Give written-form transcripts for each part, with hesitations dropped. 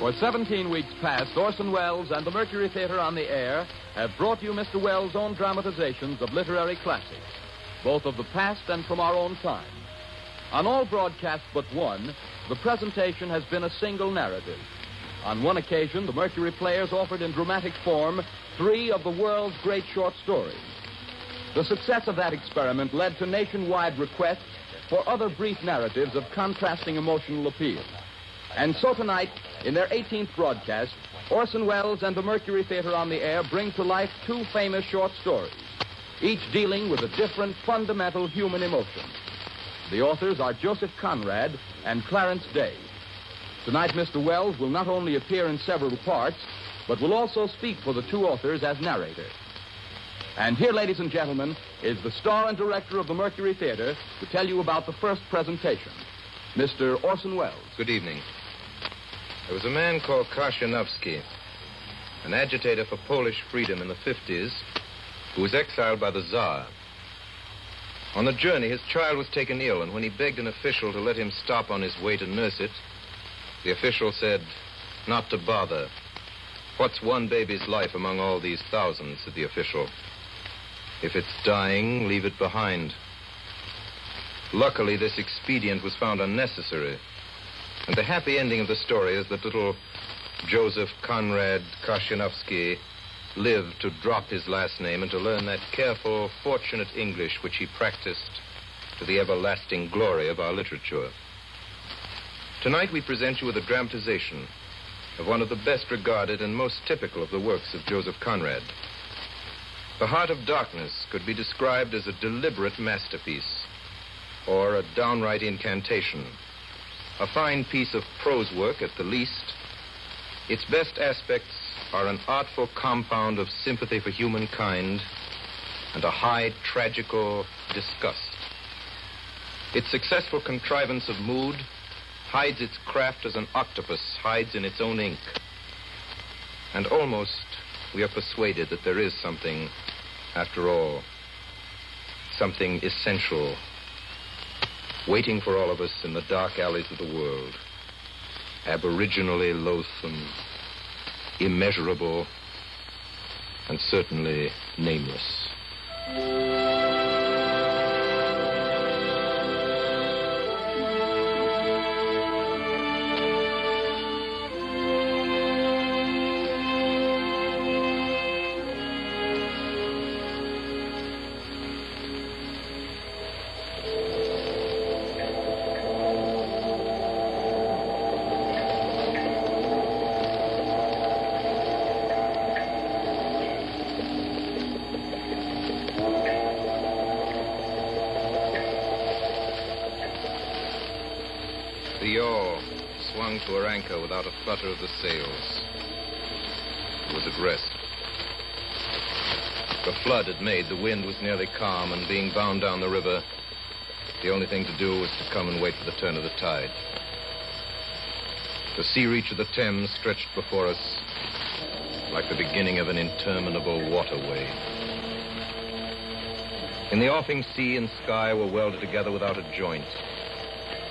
For 17 weeks past, Orson Welles and the Mercury Theater on the Air have brought you Mr. Welles' own dramatizations of literary classics, both of the past and from our own time. On all broadcasts but one, the presentation has been a single narrative. On one occasion, the Mercury players offered in dramatic form 3 of the world's great short stories. The success of that experiment led to nationwide requests for other brief narratives of contrasting emotional appeal. And so tonight, in their 18th broadcast, Orson Welles and the Mercury Theater on the Air bring to life 2 famous short stories, each dealing with a different fundamental human emotion. The authors are Joseph Conrad and Clarence Day. Tonight, Mr. Welles will not only appear in several parts, but will also speak for the 2 authors as narrator. And here, ladies and gentlemen, is the star and director of the Mercury Theater to tell you about the first presentation, Mr. Orson Welles. Good evening. There was a man called Kashianovsky, an agitator for Polish freedom in the 50s, who was exiled by the Tsar. On the journey, his child was taken ill, and when he begged an official to let him stop on his way to nurse it, the official said, "Not to bother. What's one baby's life among all these thousands?" said the official. "If it's dying, leave it behind." Luckily, this expedient was found unnecessary, and the happy ending of the story is that little Joseph Conrad Kashianovsky lived to drop his last name and to learn that careful, fortunate English which he practiced to the everlasting glory of our literature. Tonight we present you with a dramatization of one of the best regarded and most typical of the works of Joseph Conrad. The Heart of Darkness could be described as a deliberate masterpiece, or a downright incantation. A fine piece of prose work at the least. Its best aspects are an artful compound of sympathy for humankind and a high tragical disgust. Its successful contrivance of mood hides its craft as an octopus hides in its own ink. And almost we are persuaded that there is something, after all, something essential, waiting for all of us in the dark alleys of the world, aboriginally loathsome, immeasurable, and certainly nameless. The yawl swung to her anchor without a flutter of the sails. It was at rest. The flood had made, the wind was nearly calm, and being bound down the river, the only thing to do was to come and wait for the turn of the tide. The sea reach of the Thames stretched before us like the beginning of an interminable waterway. In the offing, sea and sky were welded together without a joint.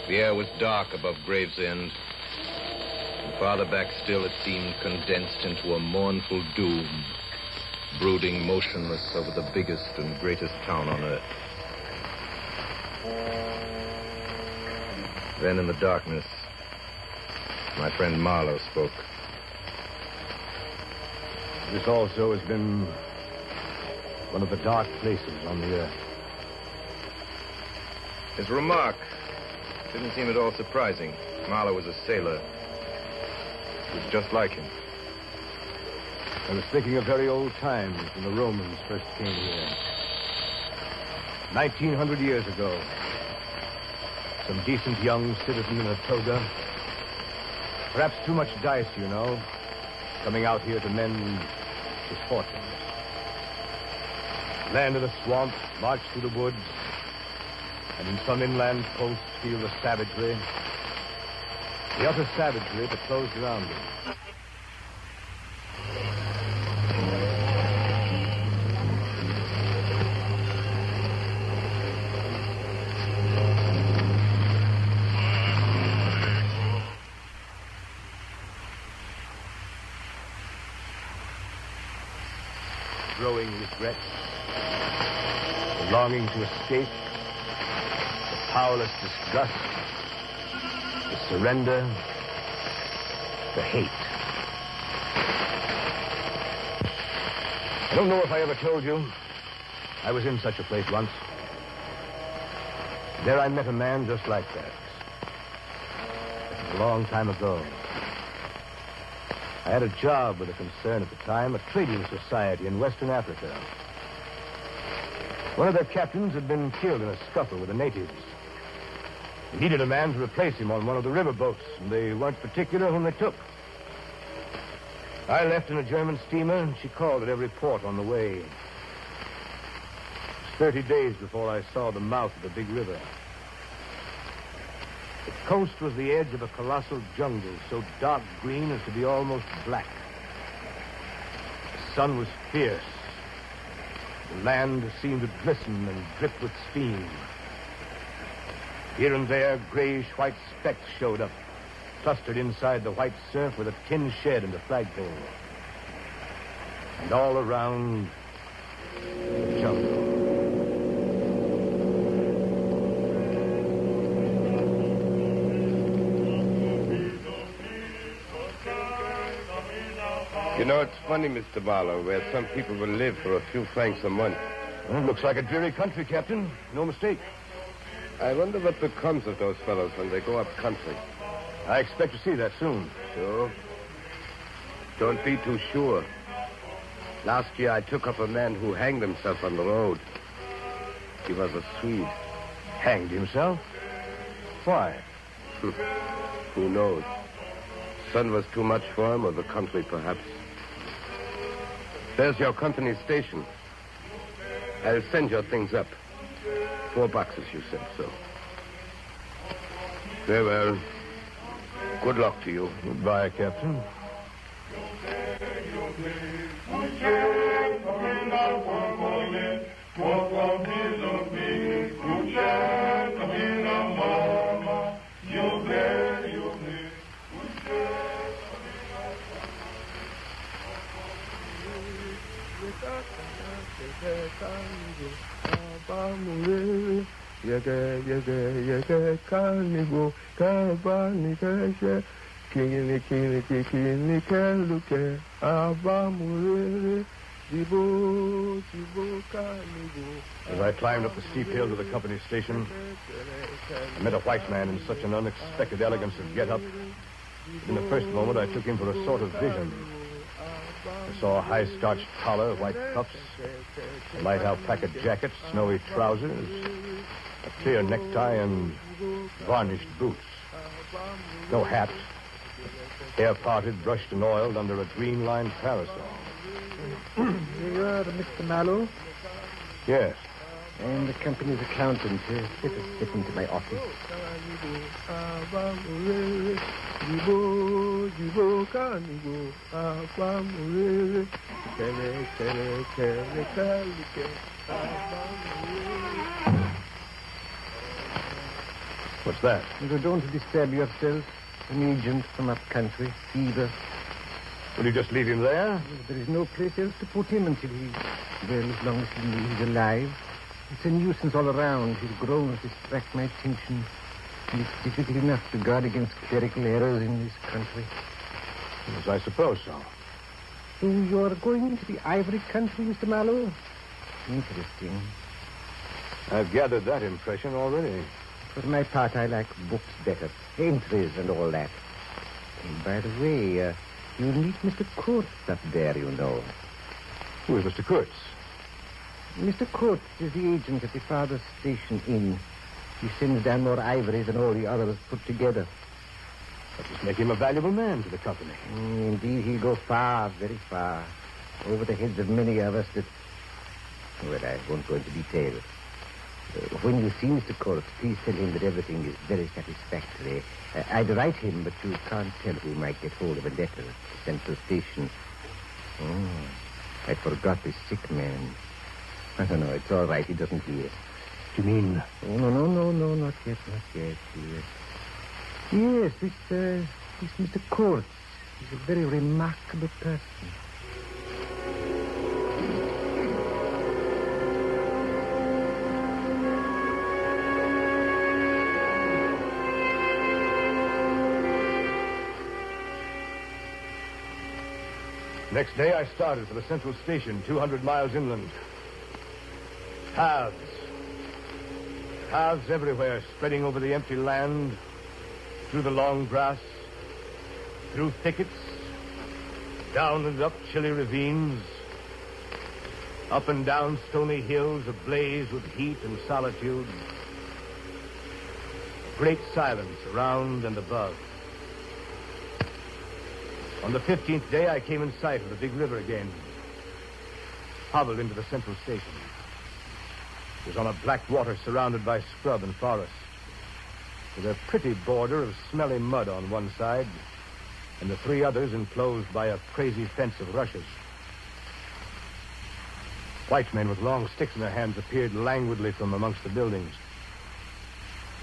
The air was dark above Gravesend, and farther back still it seemed condensed into a mournful doom, brooding motionless over the biggest and greatest town on earth. Then in the darkness, my friend Marlowe spoke. This also has been one of the dark places on the earth. His remark didn't seem at all surprising. Marlowe was a sailor. It was just like him. I was thinking of very old times when the Romans first came here. 1900 years ago. Some decent young citizen in a toga. Perhaps too much dice, you know. Coming out here to mend his fortunes. Land in a swamp, march through the woods, and in some inland post feel the savagery, the utter savagery that closed around him. growing regrets, the longing to escape, the powerless disgust, the surrender, the hate. I don't know if I ever told you. I was in such a place once. There I met a man just like that. It was a long time ago. I had a job with a concern at the time, a trading society in Western Africa. One of their captains had been killed in a scuffle with the natives. They needed a man to replace him on one of the river boats, and they weren't particular whom they took. I left in a German steamer, and she called at every port on the way. It was 30 days before I saw the mouth of the big river. The coast was the edge of a colossal jungle, so dark green as to be almost black. The sun was fierce. The land seemed to glisten and drip with steam. Here and there, grayish-white specks showed up, clustered inside the white surf with a tin shed and a flagpole. And all around, the jungle. You know, it's funny, Mr. Marlowe, where some people will live for a few francs a month. Well, looks like a dreary country, Captain. No mistake. I wonder what becomes of those fellows when they go up country. I expect to see that soon. So? Don't be too sure. Last year, I took up a man who hanged himself on the road. He was a Swede. Hanged himself? Why? Who knows? Sun was too much for him, or the country, perhaps. There's your company station. I'll send your things up. 4 boxes, you said so. Very well. Good luck to you. Goodbye, Captain. As I climbed up the steep hill to the company station, I met a white man in such an unexpected elegance of get-up. In the first moment, I took him for a sort of vision. I saw a high-starched collar, white cuffs, a light alpaca jacket, snowy trousers, a clear necktie, and varnished boots. No hat. Hair parted, brushed and oiled under a green-lined parasol. You're Mr. Marlowe? Yes. I'm the company's accountant. Let us step into my office. What's that? You don't disturb yourself. An agent from up country, fever. Will you just leave him there? There is no place else to put him until he's... Well, as long as he's alive. It's a nuisance all around. His groans distract my attention. And it's difficult enough to guard against clerical errors in this country. Yes, I suppose so. So you're going into the ivory country, Mr. Marlowe? Interesting. I've gathered that impression already. For my part, I like books better. Entries and all that. And by the way, you'll meet Mr. Kurtz up there, you know. Who is Mr. Kurtz? Mr. Kurtz is the agent at the farthest station inn. He sends down more ivory than all the others put together. That must make him a valuable man to the company. Indeed, he'll go far, very far. Over the heads of many of us that... Well, I won't go into detail. When you see Mr. Kurtz, please tell him that everything is very satisfactory. I'd write him, but you can't tell who might get hold of a letter at the central station. Oh, I forgot the sick man. No, it's all right. He doesn't hear. You mean? Oh, no, not yet. Yes, this Mr. Kurtz. He's a very remarkable person. Next day, I started for the central station, 200 miles inland. Paths. Paths everywhere, spreading over the empty land, through the long grass, through thickets, down and up chilly ravines, up and down stony hills ablaze with heat and solitude. Great silence around and above. On the 15th day, I came in sight of the big river again. Hobbled into the central station. It was on a black water surrounded by scrub and forest, with a pretty border of smelly mud on one side, and the three others enclosed by a crazy fence of rushes. White men with long sticks in their hands appeared languidly from amongst the buildings.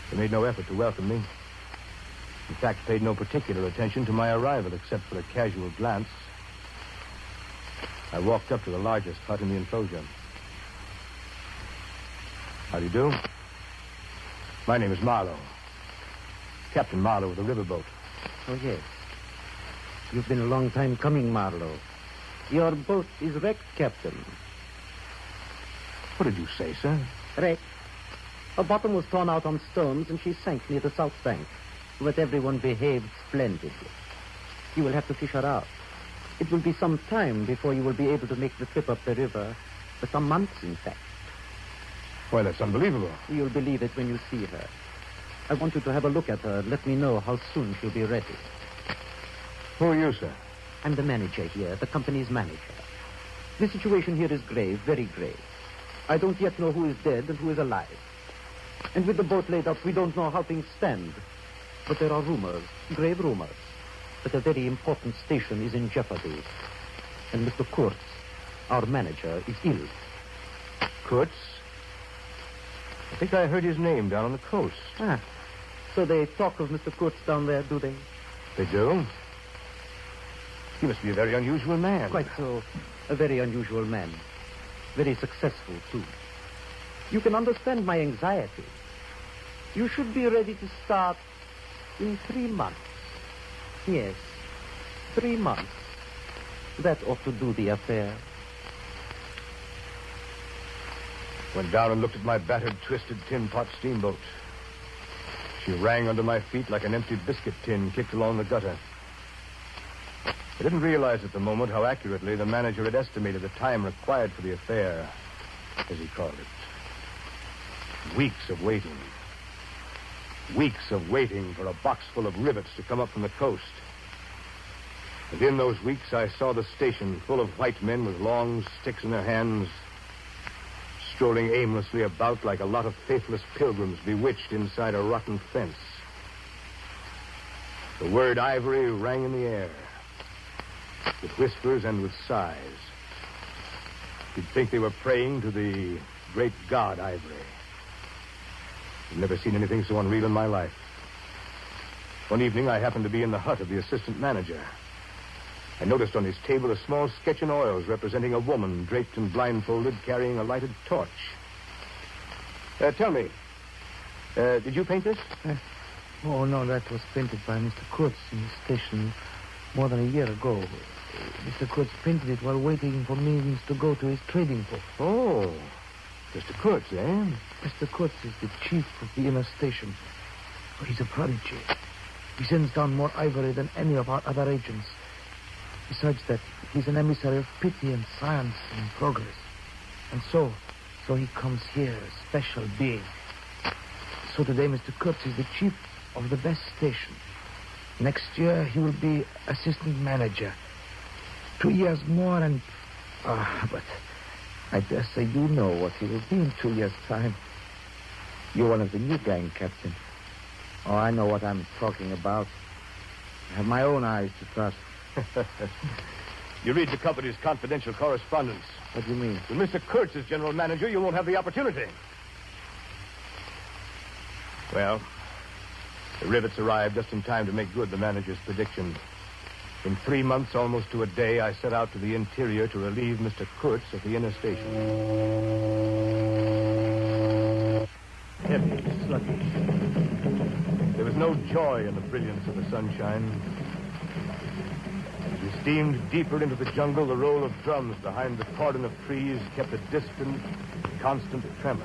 They made no effort to welcome me. In fact, paid no particular attention to my arrival, except for a casual glance. I walked up to the largest hut in the enclosure. How do you do? My name is Marlowe. Captain Marlowe of the riverboat. Oh, yes. You've been a long time coming, Marlowe. Your boat is wrecked, Captain. What did you say, sir? Wrecked. Her bottom was torn out on stones, and she sank near the south bank. But everyone behaved splendidly. You will have to fish her out. It will be some time before you will be able to make the trip up the river. For some months, in fact. Why, that's unbelievable. You'll believe it when you see her. I want you to have a look at her and let me know how soon she'll be ready. Who are you, sir? I'm the manager here, the company's manager. The situation here is grave, very grave. I don't yet know who is dead and who is alive. And with the boat laid up, we don't know how things stand. But there are rumors, grave rumors, that a very important station is in jeopardy. And Mr. Kurtz, our manager, is ill. Kurtz? I think I heard his name down on the coast. Ah, so they talk of Mr. Kurtz down there, do they? They do? He must be a very unusual man. Quite so. A very unusual man. Very successful, too. You can understand my anxiety. You should be ready to start in 3 months. Yes, 3 months. That ought to do the affair. Went down and looked at my battered, twisted tin pot steamboat. She rang under my feet like an empty biscuit tin kicked along the gutter. I didn't realize at the moment how accurately the manager had estimated the time required for the affair, as he called it. Weeks of waiting. Weeks of waiting for a box full of rivets to come up from the coast. And in those weeks, I saw the station full of white men with long sticks in their hands, strolling aimlessly about like a lot of faithless pilgrims bewitched inside a rotten fence. The word ivory rang in the air, with whispers and with sighs. You'd think they were praying to the great god Ivory. I've never seen anything so unreal in my life. One evening, I happened to be in the hut of the assistant manager. I noticed on his table a small sketch in oils representing a woman draped and blindfolded carrying a lighted torch. Tell me, did you paint this? Oh, no, that was painted by Mr. Kurtz in the station more than a year ago. Mr. Kurtz painted it while waiting for means to go to his trading post. Oh, Mr. Kurtz, eh? Mr. Kurtz is the chief of the inner station. Oh, he's a prodigy. He sends down more ivory than any of our other agents. Besides that, he's an emissary of pity and science and progress. And so he comes here, a special being. So today, Mr. Kurtz is the chief of the best station. Next year, he will be assistant manager. 2 years more and... but I dare say you know what he will be in 2 years' time. You're one of the new gang, Captain. Oh, I know what I'm talking about. I have my own eyes to trust. You read the company's confidential correspondence. What do you mean? With Mr. Kurtz as general manager, you won't have the opportunity. Well, the rivets arrived just in time to make good the manager's prediction. In 3 months, almost to a day, I set out to the interior to relieve Mr. Kurtz at the inner station. Heavy, sluggish. There was no joy in the brilliance of the sunshine. This steamed deeper into the jungle, the roll of drums behind the cordon of trees kept a distant, constant tremor.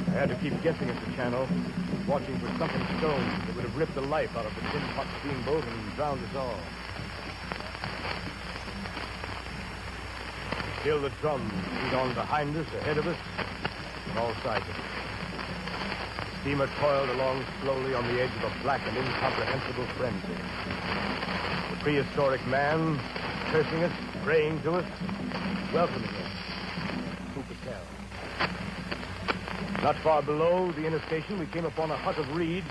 I had to keep guessing at the channel, watching for something stone that would have ripped the life out of the tin pot steamboat and drowned us all. Still the drums beat on behind us, ahead of us, on all sides of us. The steamer toiled along slowly on the edge of a black and incomprehensible frenzy. The prehistoric man, cursing us, praying to us, welcoming us. Who could tell? Not far below the inner station, we came upon a hut of reeds,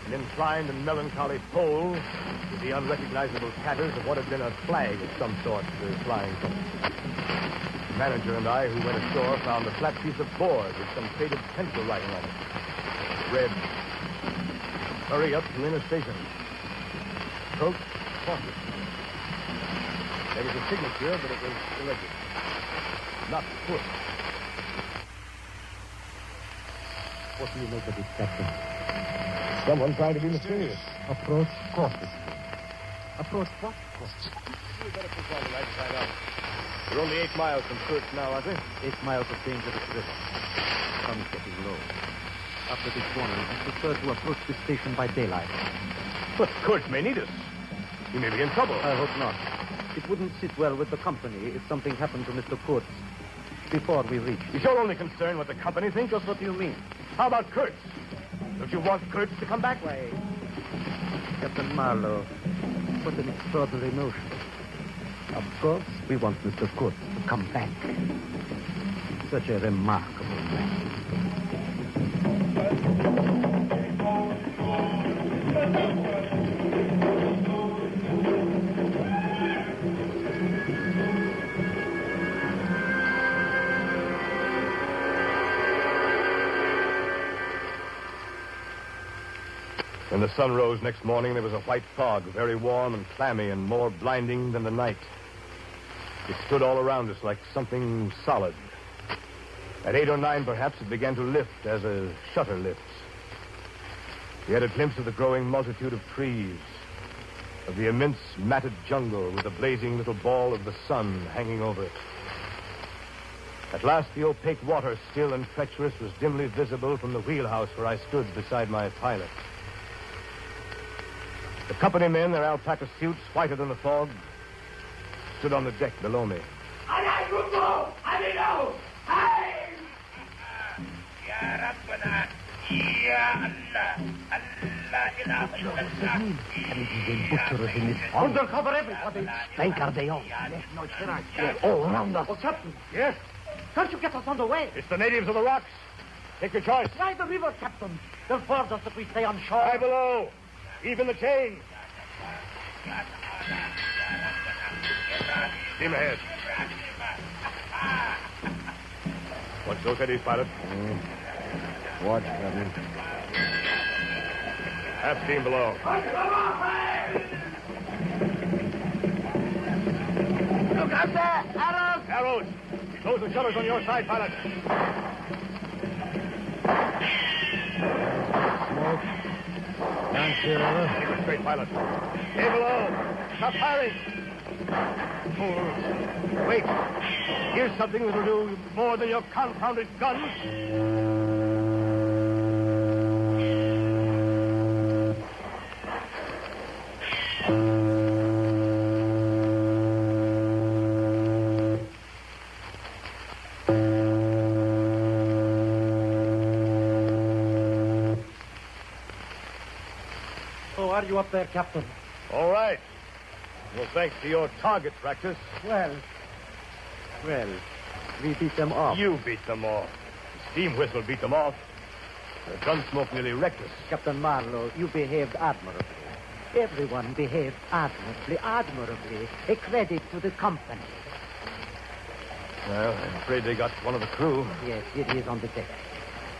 an inclined and melancholy pole with the unrecognizable tatters of what had been a flag of some sort flying from it. The manager and I, who went ashore, found a flat piece of board with some faded pencil writing on it. It read, "Hurry up to inner station. Approach cautiously." There was a signature, but it was illegible. Not foot. What do you make of it, Captain? Someone trying to be mysterious. Approach cautiously. Approach what? We better push on the right side out. We're only 8 miles from Kurtz now, aren't we? 8 miles of dangerous river. Sun's getting low. After this warning, I prefer to approach the station by daylight. But Kurtz may need us. He may be in trouble. I hope not. It wouldn't sit well with the company if something happened to Mr. Kurtz before we reach. Is your only concern what the company thinks? Just what do you mean? How about Kurtz? Don't you want Kurtz to come back? Why, Captain Marlowe, what an extraordinary notion. Of course, we want Mr. Kurtz to come back. Such a remarkable man. When the sun rose next morning, there was a white fog, very warm and clammy and more blinding than the night. It stood all around us like something solid. At 8 or 9, perhaps, it began to lift as a shutter lifts. We had a glimpse of the growing multitude of trees, of the immense matted jungle with the blazing little ball of the sun hanging over it. At last, the opaque water, still and treacherous, was dimly visible from the wheelhouse where I stood beside my pilot. The company men, their alpaca suits whiter than the fog, stood on the deck below me. Undercover, everybody. Anchor they all. All around us. Oh, Captain. Yes? Can't you get us on the way? It's the natives of the rocks. Take your choice. Try the river, Captain. They'll force us if we stay on shore. Lie below. Even the chain. Steam ahead. Watch those eddies, pilot. Watch, Captain. Half steam below. Look out there! Arrows! Arrows! Close the shutters on your side, pilot. Smoke. Can't see another. Keep it straight, pilot. Stay below. Stop firing. Fools. Wait. Here's something that'll do more than your confounded guns. Are you up there, Captain? All right. Well, thanks to your target practice. Well, we beat them off. You beat them off. The steam whistle beat them off. The gun smoke nearly wrecked us. Captain Marlowe, you behaved admirably. Everyone behaved admirably. A credit to the company. Well, I'm afraid they got one of the crew. Yes, it is on the deck.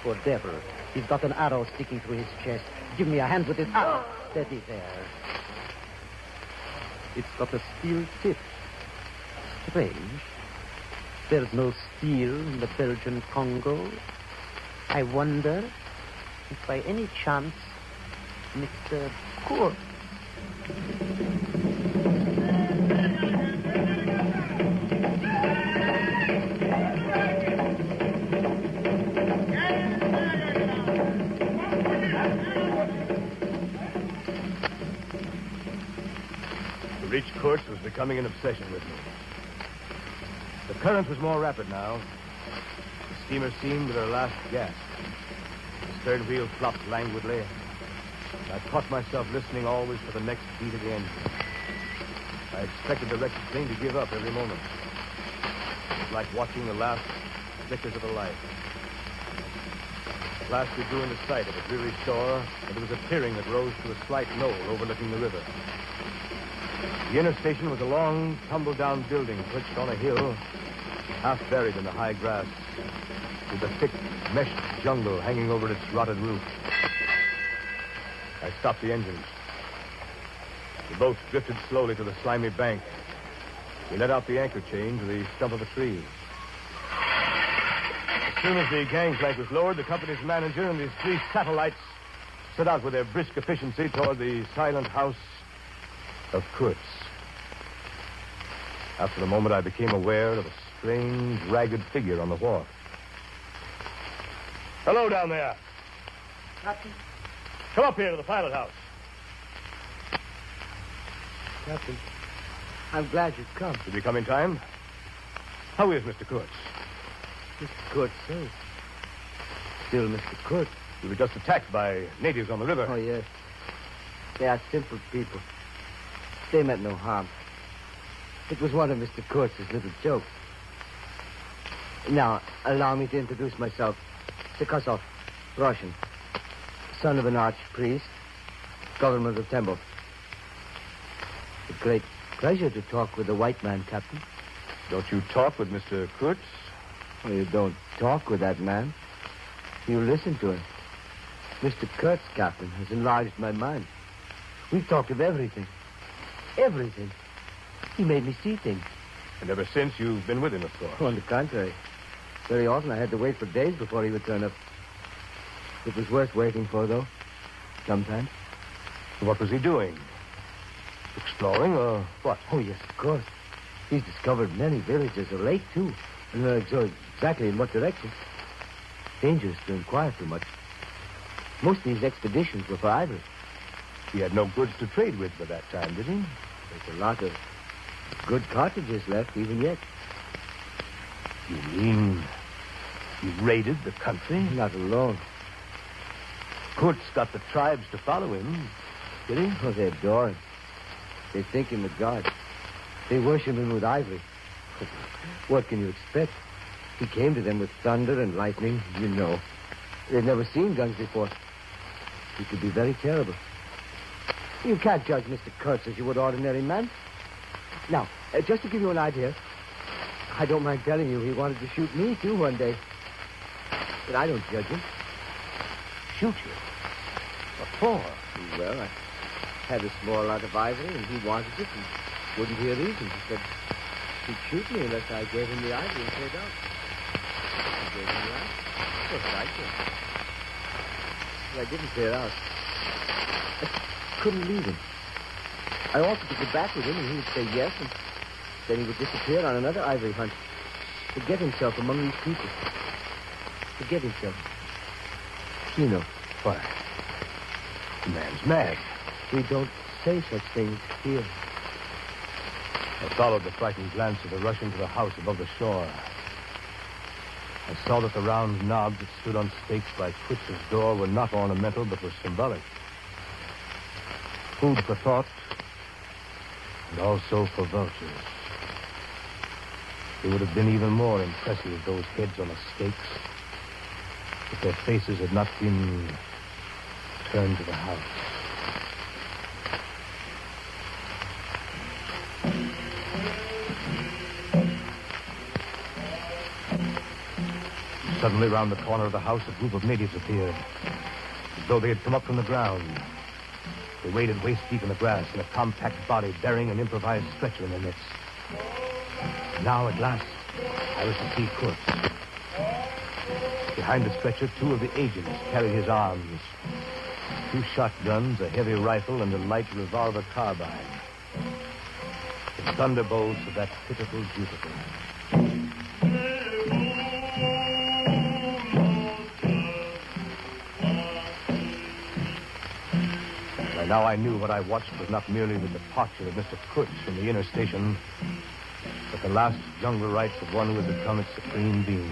Poor devil. He's got an arrow sticking through his chest. Give me a hand with this arrow. Steady there. It's got a steel tip. Strange. There's no steel in the Belgian Congo. I wonder if by any chance Mr. Court. To reach Kurtz was becoming an obsession with me. The current was more rapid now. The steamer seemed at her last gasp. The stern wheel flopped languidly. I caught myself listening always for the next beat of the engine. I expected the wretched thing to give up every moment. It was like watching the last flickers of a light. At last we drew into sight of a dreary shore, and there was a clearing that rose to a slight knoll overlooking the river. The inner station was a long, tumble-down building perched on a hill, half buried in the high grass, with a thick, meshed jungle hanging over its rotted roof. I stopped the engines. The boat drifted slowly to the slimy bank. We let out the anchor chain to the stump of a tree. As soon as the gangplank was lowered, the company's manager and his 3 satellites set out with their brisk efficiency toward the silent house of Kurtz. After a moment, I became aware of a strange, ragged figure on the wharf. Hello down there. Captain. Come up here to the pilot house. Captain, I'm glad you've come. Did we come in time? How is Mr. Kurtz? Mr. Kurtz, sir. Still Mr. Kurtz. We were just attacked by natives on the river. Oh, yes. They are simple people. They meant no harm. It was one of Mr. Kurtz's little jokes. Now, allow me to introduce myself. Sekosov, Russian. Son of an archpriest, government of Temple. A great pleasure to talk with a white man, Captain. Don't you talk with Mr. Kurtz? Well, you don't talk with that man. You listen to him. Mr. Kurtz, Captain, has enlarged my mind. We've talked of everything. Everything. He made me see things. And ever since, you've been with him, of course. Oh, on the contrary. Very often I had to wait for days before he would turn up. It was worth waiting for, though. Sometimes. What was he doing? Exploring, or what? Oh, yes, of course. He's discovered many villages, a lake, too. And so exactly in what direction. Dangerous to inquire too much. Most of these expeditions were for ivory. He had no goods to trade with by that time, did he? There's a lot of good cartridges left, even yet. You mean he raided the country? Not alone. Kurtz got the tribes to follow him, did he? Oh, they adore him. They think him a god. They worship him with ivory. What can you expect? He came to them with thunder and lightning, you know. They've never seen guns before. He could be very terrible. You can't judge Mr. Kurtz as you would ordinary man. Now, just to give you an idea, I don't mind telling you he wanted to shoot me, too, one day. But I don't judge him. Shoot you? What for? Well, I had a small lot of ivory, and he wanted it, and wouldn't hear reason. He said he'd shoot me unless I gave him the ivory and paid out. I gave him the ivory. Of course, I did. But I didn't clear out. I couldn't leave him. I offered to go back with him, and he would say yes, and then he would disappear on another ivory hunt. Forget himself among these people. Forget himself. You know. Why? The man's mad. We don't say such things here. I followed the frightened glance of the Russian to the house above the shore. I saw that the round knobs that stood on stakes by Kurtz's door were not ornamental, but were symbolic. Food for thought, and also for vultures. They would have been even more impressive, those heads on the stakes, if their faces had not been turned to the house. Suddenly, round the corner of the house, a group of natives appeared, as though they had come up from the ground. They waded waist-deep in the grass in a compact body bearing an improvised stretcher in their midst. Now, at last, I was to see Kurtz. Behind the stretcher, two of the agents carried his arms. 2 shotguns, a heavy rifle, and a light revolver carbine. The thunderbolts of that pitiful Jupiter. By now I knew what I watched was not merely the departure of Mr. Kurtz from the inner station, but the last jungle rites of one who had become its supreme being.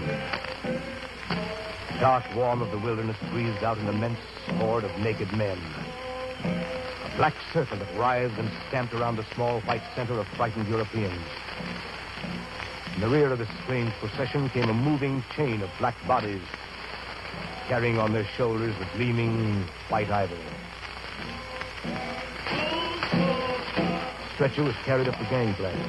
The dark warm of the wilderness breathed out an immense horde of naked men. A black serpent that writhed and stamped around the small white center of frightened Europeans. In the rear of this strange procession came a moving chain of black bodies, carrying on their shoulders the gleaming white ivory. The stretcher was carried up the gangplank.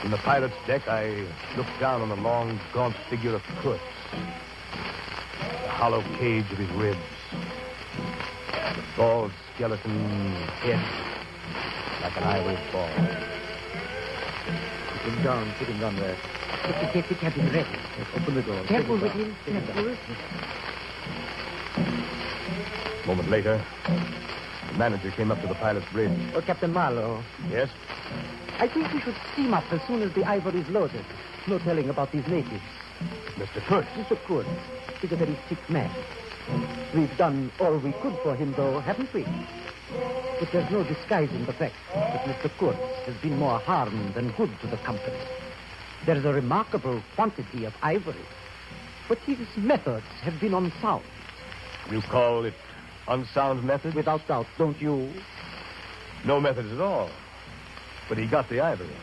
From the pilot's deck, I looked down on the long, gaunt figure of Kurtz. The hollow cage of his ribs. The bald skeleton head like an ivory ball. Put him down there. Get the cabin ready. Open the door. Careful with him. A moment later, the manager came up to the pilot's bridge. Oh, Captain Marlowe. Yes? I think we should steam up as soon as the ivory is loaded. No telling about these natives. Mr. Kurtz. Mr. Kurtz is a very sick man. We've done all we could for him, though, haven't we? But there's no disguising the fact that Mr. Kurtz has been more harm than good to the company. There's a remarkable quantity of ivory, but his methods have been unsound. You call it unsound methods? Without doubt, don't you? No methods at all. But he got the ivory.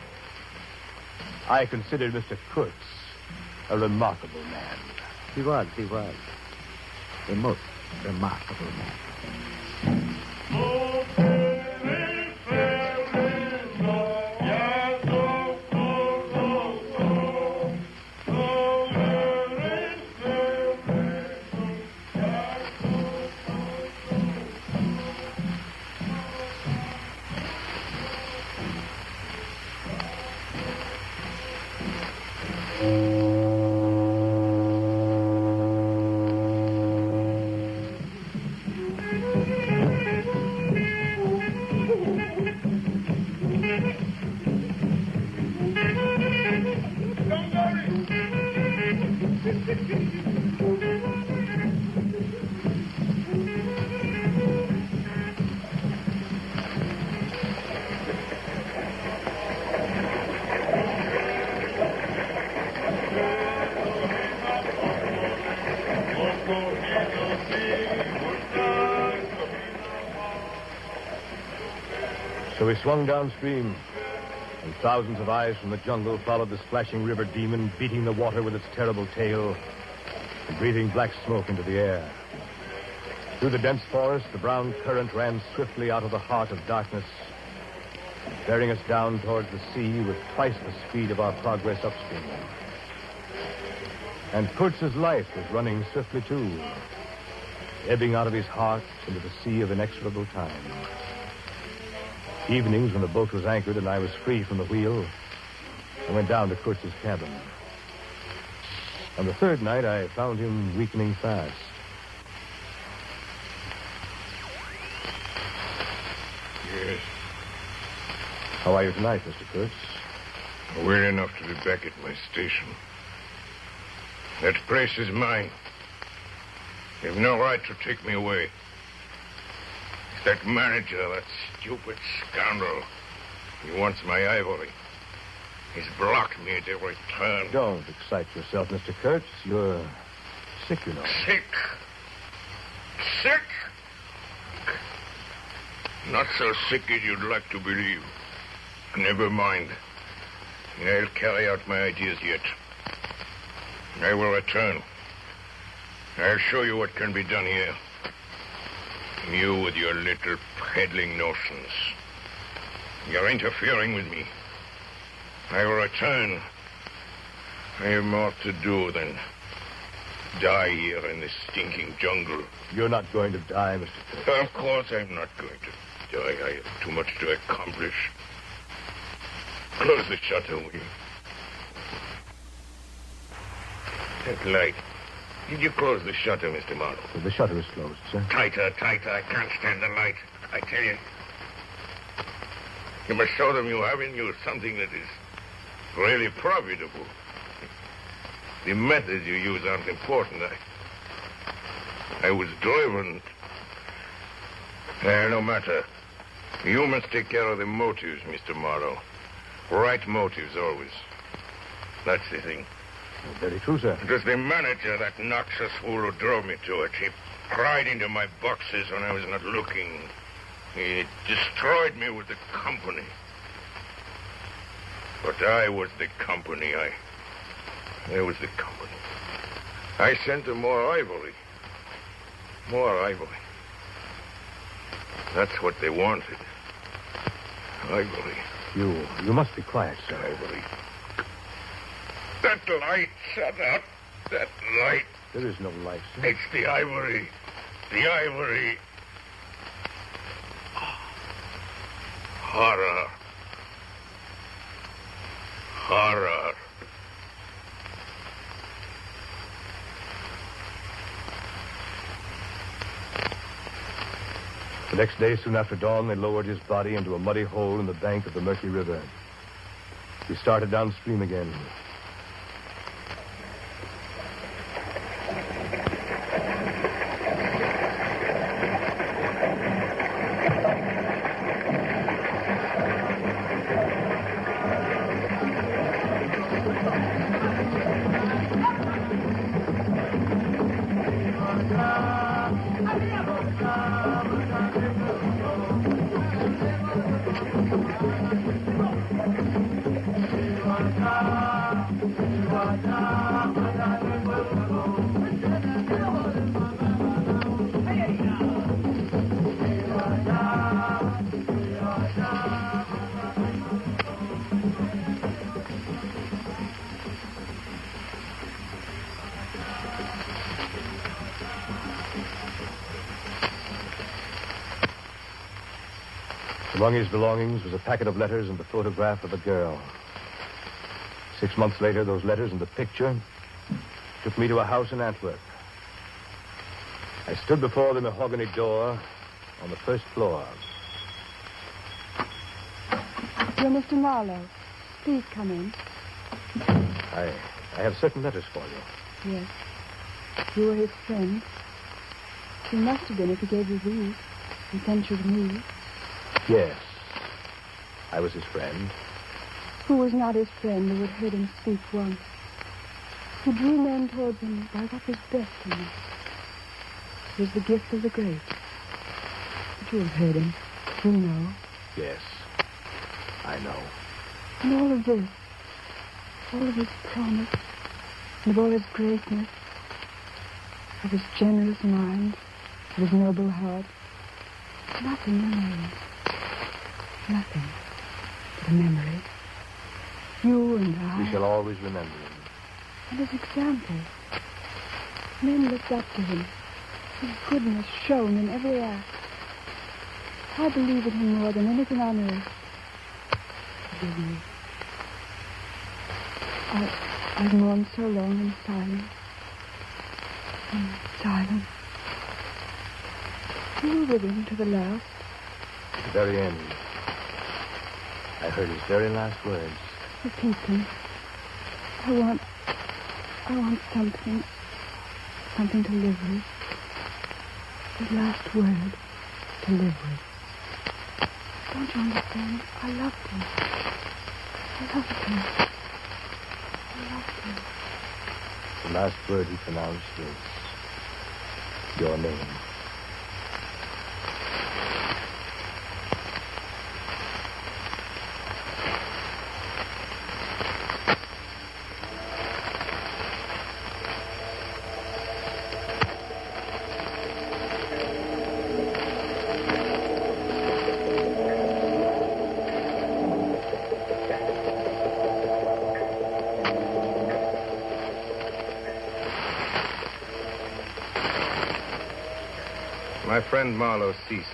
I consider Mr. Kurtz a remarkable man. He was. A most remarkable man. So we swung downstream, and thousands of eyes from the jungle followed the splashing river demon, beating the water with its terrible tail and breathing black smoke into the air. Through the dense forest, the brown current ran swiftly out of the heart of darkness, bearing us down towards the sea with twice the speed of our progress upstream. And Kurtz's life was running swiftly, too, ebbing out of his heart into the sea of inexorable time. Evenings, when the boat was anchored and I was free from the wheel, I went down to Kurtz's cabin. On the third night, I found him weakening fast. Yes. How are you tonight, Mr. Kurtz? Well enough to be back at my station. That place is mine. You've no right to take me away. It's that manager, that stupid scoundrel. He wants my ivory. He's blocked me at every turn. Don't excite yourself, Mr. Kurtz. You're sick, you know. Sick? Sick? Not so sick as you'd like to believe. Never mind. I'll carry out my ideas yet. I will return. I'll show you what can be done here. You with your little peddling notions. You're interfering with me. I will return. I have more to do than die here in this stinking jungle. You're not going to die, Mr. Curtis. Of course I'm not going to die. I have too much to accomplish. Close the shutter, will you? That light. Did you close the shutter, Mr. Marlowe? The shutter is closed, sir. Tighter, tighter. I can't stand the light. I tell you. You must show them you have in you something that is really profitable. The methods you use aren't important. I was driven. No matter. You must take care of the motives, Mr. Morrow. Right motives, always. That's the thing. Very true, sir. It was the manager, that noxious fool, who drove me to it. He pried into my boxes when I was not looking. He destroyed me with the company. But I was the company. I was the company. I sent them more ivory. More ivory. That's what they wanted. Ivory. You must be quiet, sir. Ivory. That light, shut up. That light. There is no light, sir. It's the ivory. The ivory. Horror. Horror. The next day, soon after dawn, they lowered his body into a muddy hole in the bank of the Mercury River. He started downstream again. Among his belongings was a packet of letters and the photograph of a girl. 6 months later, those letters and the picture took me to a house in Antwerp. I stood before the mahogany door on the first floor. You're Mr. Marlowe. Please come in. I have certain letters for you. Yes. You were his friend. You must have been if he gave you these and sent you to me. Yes. I was his friend. Who was not his friend who had heard him speak once? Who drew men towards him by what was best in them? It was the gift of the great. But you have heard him. You know. Yes. I know. And all of this, all of his promise, and of all his greatness, of his generous mind, of his noble heart, nothing remains. Nothing but a memory. You and I. We shall always remember him. And his example. Men looked up to him. His goodness shone in every act. I believe in him more than anything on earth. Forgive me. I've mourned so long in silence. In silence. You were with him to the last. At the very end. I heard his very last words. Repeat them. I want something to live with. His last word to live with. Don't you understand? I loved him. I loved him. I loved him. The last word he pronounced was your name. friend Marlowe ceased.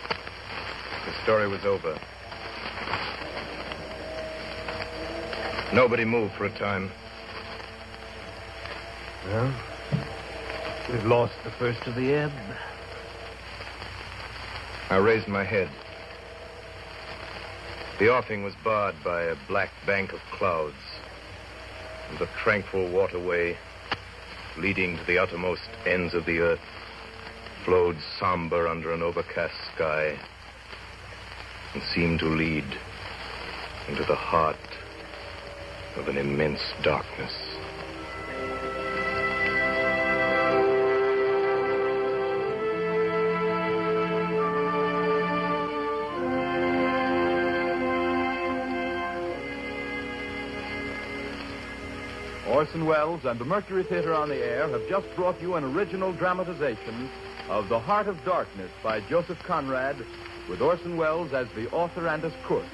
The story was over. Nobody moved for a time. Well, we've lost the first of the ebb. I raised my head. The offing was barred by a black bank of clouds, and the tranquil waterway leading to the uttermost ends of the earth flowed somber under an overcast sky and seemed to lead into the heart of an immense darkness. Orson Welles and the Mercury Theater on the Air have just brought you an original dramatization of The Heart of Darkness by Joseph Conrad, with Orson Welles as the author and as Kurt.